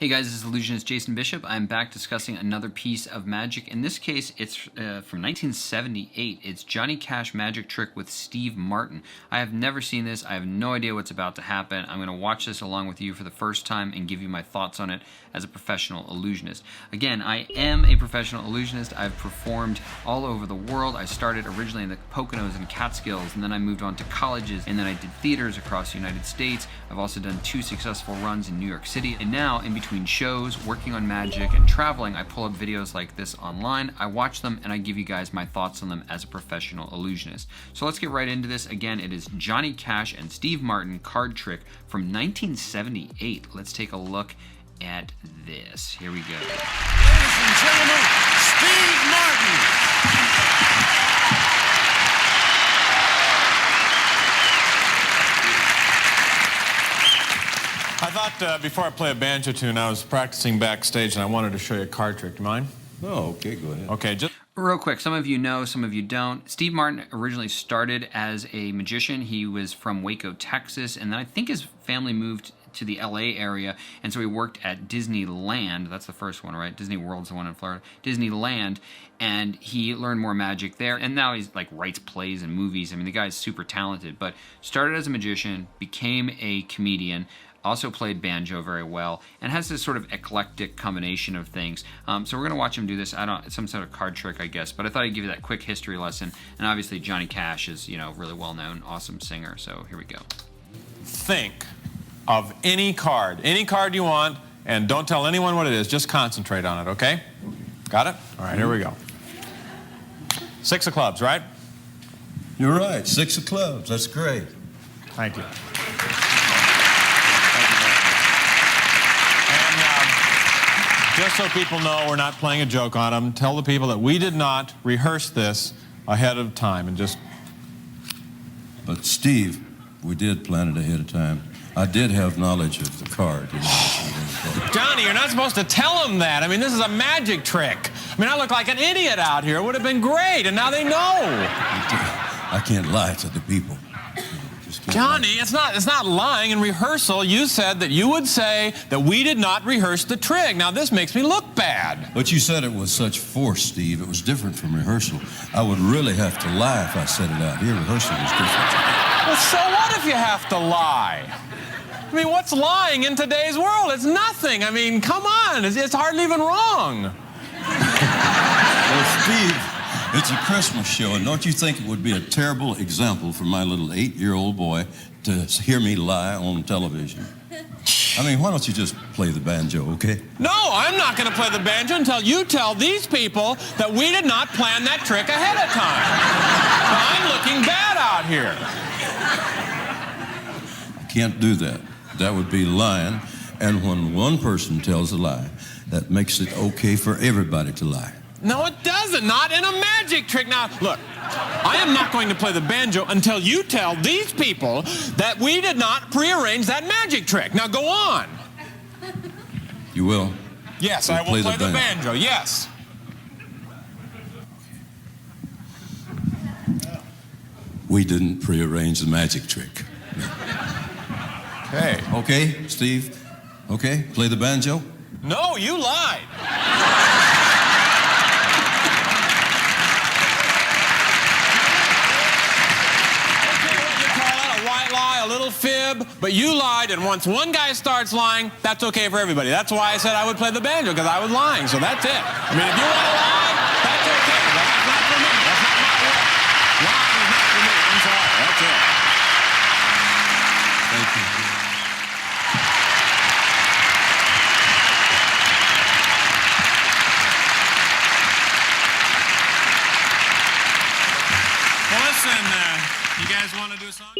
Hey guys, this is Illusionist Jason Bishop. I'm back discussing another piece of magic. In this case, it's from 1978. It's Johnny Cash Magic Trick with Steve Martin. I have never seen this. I have no idea what's about to happen. I'm going to watch this along with you for the first time and give you my thoughts on it as a professional illusionist. Again, I am a professional illusionist. I've performed all over the world. I started originally in the Poconos and Catskills, and then I moved on to colleges, and then I did theaters across the United States. I've also done 2 successful runs in New York City, and now in between shows, working on magic, and traveling, I pull up videos like this online, I watch them, and I give you guys my thoughts on them as a professional illusionist. So let's get right into this. Again, it is Johnny Cash and Steve Martin card trick from 1978. Let's take a look at this. Here we go. Ladies and gentlemen, Steve Martin. I thought before I play a banjo tune, I was practicing backstage and I wanted to show you a card trick. Do you mind? Oh, okay, go ahead. Okay, just Real quick, some of you know, some of you don't. Steve Martin originally started as a magician. He was from Waco, Texas, and then I think his family moved to the LA area, and so he worked at Disneyland. That's the first one, right? Disney World's the one in Florida. Disneyland, and he learned more magic there, and now he's like writes plays and movies. I mean, the guy's super talented, but started as a magician, became a comedian, also played banjo very well, and has this sort of eclectic combination of things. So we're going to watch him do this. It's some sort of card trick, I guess, but I thought I'd give you that quick history lesson. And obviously Johnny Cash is, you know, really well-known, awesome singer. So here we go. think of any card you want, and don't tell anyone what it is. Just concentrate on it, okay? Got it? All right, here we go. 6 of clubs, right? You're right, 6 of clubs. That's great. Thank you. Just so people know we're not playing a joke on them, tell the people that we did not rehearse this ahead of time and just... But Steve, we did plan it ahead of time. I did have knowledge of the card. You know, Johnny, you're not supposed to tell them that. I mean, this is a magic trick. I mean, I look like an idiot out here. It would have been great, and now they know. I can't lie to the people. Johnny, it's not lying. In rehearsal, you said that you would say that we did not rehearse the trick. Now, this makes me look bad. But you said it with such force, Steve. It was different from rehearsal. I would really have to lie if I said it out here. Rehearsal was different. Well, so what if you have to lie? I mean, what's lying in today's world? It's nothing. I mean, come on. It's hardly even wrong. Well, Steve, it's a Christmas show, and don't you think it would be a terrible example for my little 8-year-old boy to hear me lie on television? I mean, why don't you just play the banjo, okay? No, I'm not going to play the banjo until you tell these people that we did not plan that trick ahead of time. I'm looking bad out here. I can't do that. That would be lying, and when one person tells a lie, that makes it okay for everybody to lie. No, it doesn't. Not in a magic trick. Now, look, I am not going to play the banjo until you tell these people that we did not prearrange that magic trick. Now, go on. You will? Yes, I will play the banjo. Yes. We didn't prearrange the magic trick. Okay. Okay, Steve? Okay, play the banjo? No, you lied. A little fib, but you lied, and once one guy starts lying, that's okay for everybody. That's why I said I would play the banjo, because I was lying, so that's it. I mean, if you want to lie, that's okay, but that's not for me. That's not my work. Lying is not for me. I'm sorry. That's it. Thank you. Well, listen, you guys want to do a song?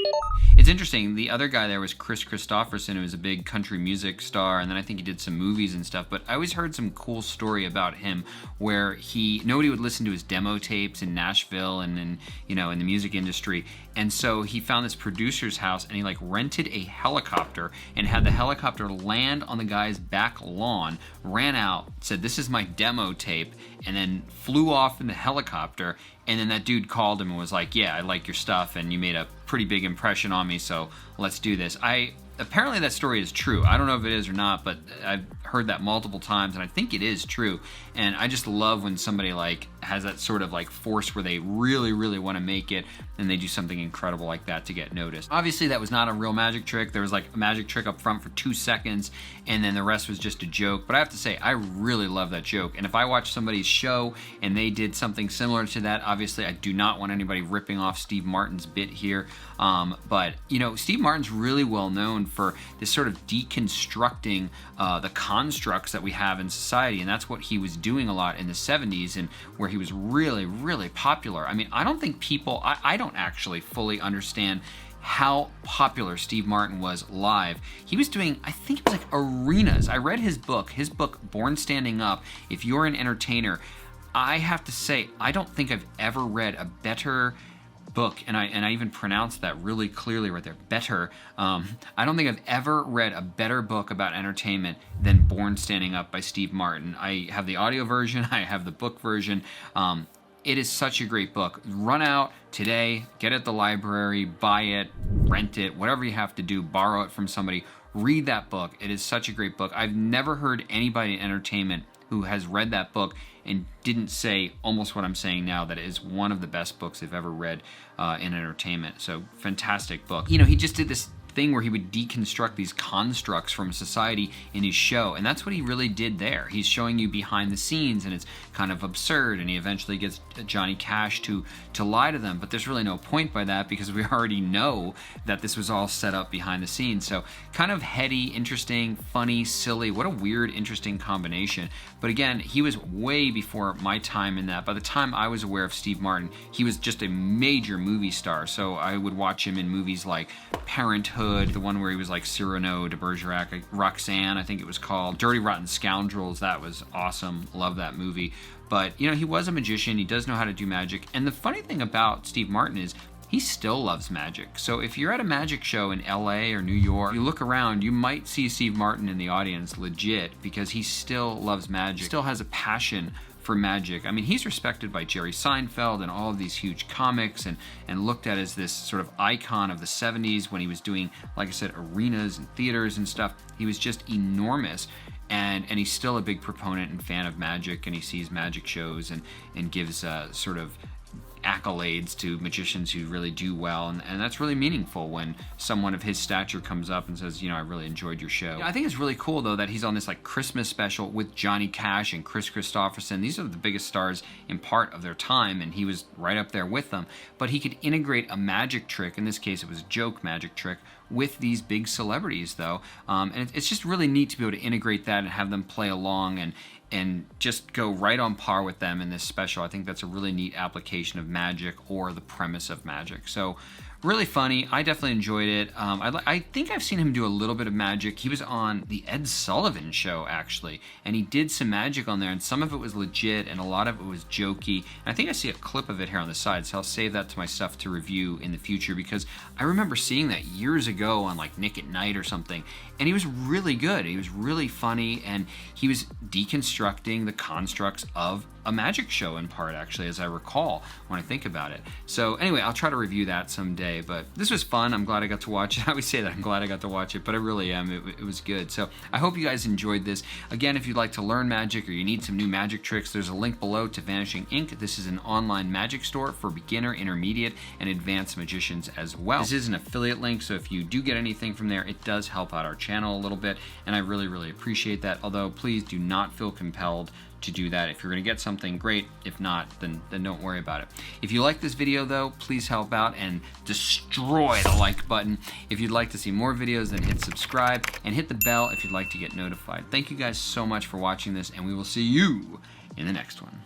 It's interesting. The other guy there was Chris Christopherson, who was a big country music star, and then I think he did some movies and stuff. But I always heard some cool story about him where nobody would listen to his demo tapes in Nashville and in the music industry. And so he found this producer's house, and he like rented a helicopter and had the helicopter land on the guy's back lawn, ran out, said, "This is my demo tape," and then flew off in the helicopter. And then that dude called him and was like, "Yeah, I like your stuff, and you made a pretty big impression on me, so let's do this." I apparently that story is true. I don't know if it is or not, but I've heard that multiple times, and I think it is true. And I just love when somebody like has that sort of like force where they really, really want to make it, and they do something incredible like that to get noticed. Obviously, that was not a real magic trick. There was like a magic trick up front for 2 seconds, and then the rest was just a joke. But I have to say, I really love that joke. And if I watch somebody's show and they did something similar to that, obviously I do not want anybody ripping off Steve Martin's bit here. But you know, Steve Martin's really well known for this sort of deconstructing the constructs that we have in society, and that's what he was doing a lot in the 70s, and where he was really, really popular. I mean, I don't think people, I don't actually fully understand how popular Steve Martin was live. He was doing, I think it was like arenas. I read his book Born Standing Up. If you're an entertainer, I have to say, I don't think I've ever read a better book, and I even pronounced that really clearly right there, better. I don't think I've ever read a better book about entertainment than Born Standing Up by Steve Martin. I have the audio version, I have the book version. It is such a great book. Run out today, get it at the library, buy it, rent it, whatever you have to do, borrow it from somebody. Read that book. It is such a great book. I've never heard anybody in entertainment who has read that book and didn't say almost what I'm saying now, that it is one of the best books they've ever read in entertainment. So fantastic book. You know, he just did this thing where he would deconstruct these constructs from society in his show, and that's what he really did there. He's showing you behind the scenes, and it's kind of absurd, and he eventually gets Johnny Cash to lie to them, but there's really no point by that because we already know that this was all set up behind the scenes. So kind of heady, interesting, funny, silly. What a weird, interesting combination. But again, he was way before my time in that. By the time I was aware of Steve Martin, he was just a major movie star. So I would watch him in movies like Parenthood, the one where he was like Cyrano de Bergerac, Roxanne, I think it was called, Dirty Rotten Scoundrels. That was awesome. Love that movie. But, you know, he was a magician. He does know how to do magic. And the funny thing about Steve Martin is he still loves magic. So if you're at a magic show in LA or New York, you look around, you might see Steve Martin in the audience legit, because he still loves magic, still has a passion for magic. I mean, he's respected by Jerry Seinfeld and all of these huge comics, and looked at as this sort of icon of the 70s when he was doing, like I said, arenas and theaters and stuff. He was just enormous. And he's still a big proponent and fan of magic, and he sees magic shows and gives sort of accolades to magicians who really do well, and that's really meaningful when someone of his stature comes up and says, you know, I really enjoyed your show. I think it's really cool though that he's on this like Christmas special with Johnny Cash and Chris Christopherson. These are the biggest stars in part of their time, and he was right up there with them. But he could integrate a magic trick, in this case it was a joke magic trick, with these big celebrities though, and it's just really neat to be able to integrate that and have them play along and just go right on par with them in this special. I think that's a really neat application of magic, or the premise of magic. So really funny. I definitely enjoyed it. I think I've seen him do a little bit of magic. He was on the Ed Sullivan Show, actually, and he did some magic on there, and some of it was legit, and a lot of it was jokey. And I think I see a clip of it here on the side, so I'll save that to my stuff to review in the future, because I remember seeing that years ago on like Nick at Night or something, and he was really good. He was really funny, and he was deconstructing the constructs of a magic show in part, actually, as I recall when I think about it. So anyway, I'll try to review that someday, but this was fun. I'm glad I got to watch it. I always say that I'm glad I got to watch it, but I really am. It was good. So I hope you guys enjoyed this. Again, if you'd like to learn magic or you need some new magic tricks, there's a link below to Vanishing Ink. This is an online magic store for beginner, intermediate, and advanced magicians as well. This is an affiliate link, so if you do get anything from there, it does help out our channel a little bit, and I really, really appreciate that. Although, please do not feel compelled to do that. If you're going to get something, great. If not, then don't worry about it. If you like this video though, please help out and destroy the like button. If you'd like to see more videos, then hit subscribe and hit the bell if you'd like to get notified. Thank you guys so much for watching this, and we will see you in the next one.